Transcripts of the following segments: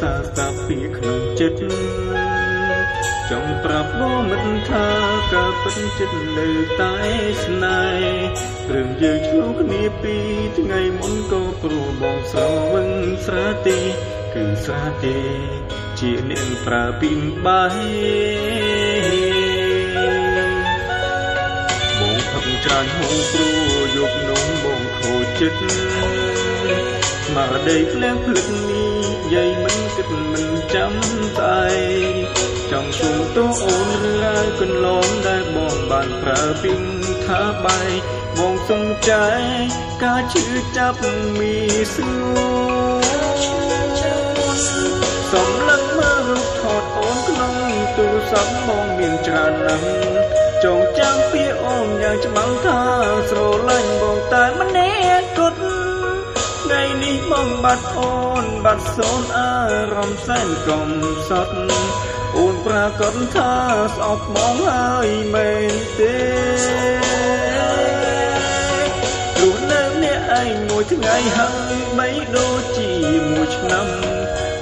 សាតាពីក្នុងចិត្តចង់ប្រាប់បងមិនថាក៏ពិតចិត្តនៅតែស្នេហ៍រឿងយើងឆ្លងគ្នាពីថ្ងៃមុនក៏ព្រោះបងស្រវឹងស្រាទេគឺស្រាទេជាអ្នកប្រើពីបាយបងផឹកច្រើនហូរព្រោះយកនំបងខូចចិត្តមកដីភ្លៀងភ្លឹកនេះយាយមិនគិតមិនចាំស្អែចង់សុំទោសអូនរើកន្លងដែលបងបានប្រើពីថាបាយបងសុំចែកការឈឺចាប់មីស្រួលសំឡឹងមើលរូបថតអូនក្នុងទូរស័ព្ទបងមានច្រើនណាស់ចងចាំពីអូនយ៉ាងច្បាស់ថាស្រឡាញ់បងតែម្នាក់គត់ថ្ងៃនេះបងបាត់អូនបាត់សូនអារម្មណ៍សែនកំសត់អូនប្រាកដថាស្អប់បងហើយមែនទេលុះនៅអ្នកឯងមួយថ្ងៃហើយបីដូចជាមួយឆ្នាំ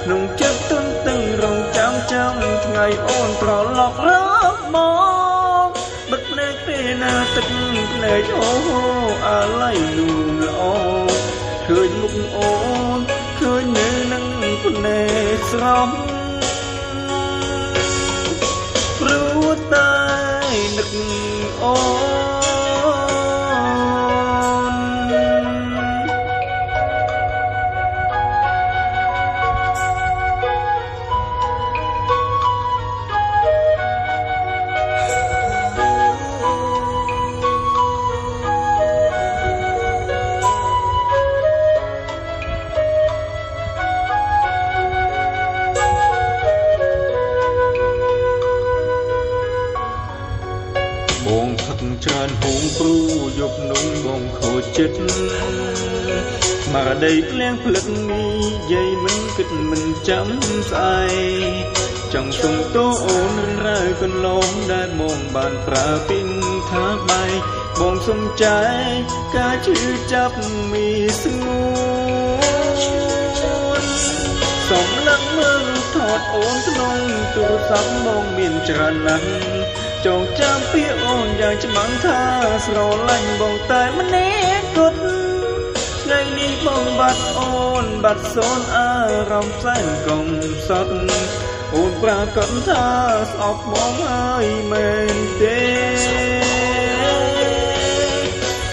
ក្នុងចិត្តទន្ទឹងរងចាំថ្ងៃអូនត្រឡប់រកមកបិទភ្នែកពេលណាទឹកភ្នែកអូអាឡ័យលូនល្អឃើញមុខអូនឃើញនៅនឹងភ្នែកស្រស់ព្រោះតែនឹកអូបងផឹកច្រើនហូងព្រូយកនំបងខូចចិត្តមកដីភ្លៀងភ្លឹកនេះយាយមិនគិតមិនចាំស្អែចង់សុំទោសអូនរើកន្លងដែលបងបានប្រើពីថាបាយបងសុំចែកការឈឺចាប់មីស្ងួនសំឡឹងមើលថតអូនក្នុងទូរស័ព្ទបងមានច្រើនណាស់ចងចាំពីអូនយ៉ាងច្បាស់ថាស្រឡាញ់បងតែម្នាក់គត់ថ្ងៃនេះបងបាត់អូនបាត់សូនអារម្មណ៍សែនកំសត់អូនប្រាកដថាស្អប់បងហើយមែនទេ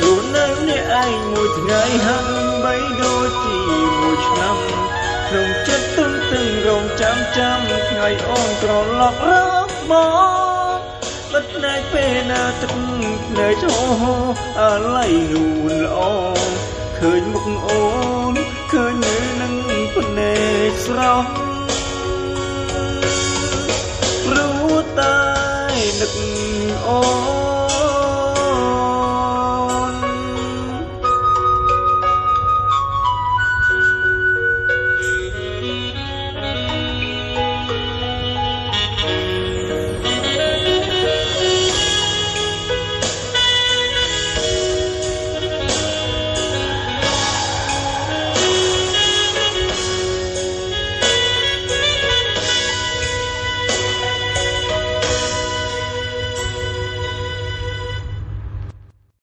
លុះនៅនេះឯងមួយថ្ងៃហើយបីដូចជាមួយឆ្នាំក្នុងចិត្តទន្ទឹងរងចាំថ្ងៃអូនត្រឡប់រកមកបិទភ្នែកពេលណាទឹកភ្នែកអូអាឡ័យលូនល្អឃើញមុខអូនឃើញនៅនឹងភ្នែកស្រស់ព្រោះតែនឹកអូ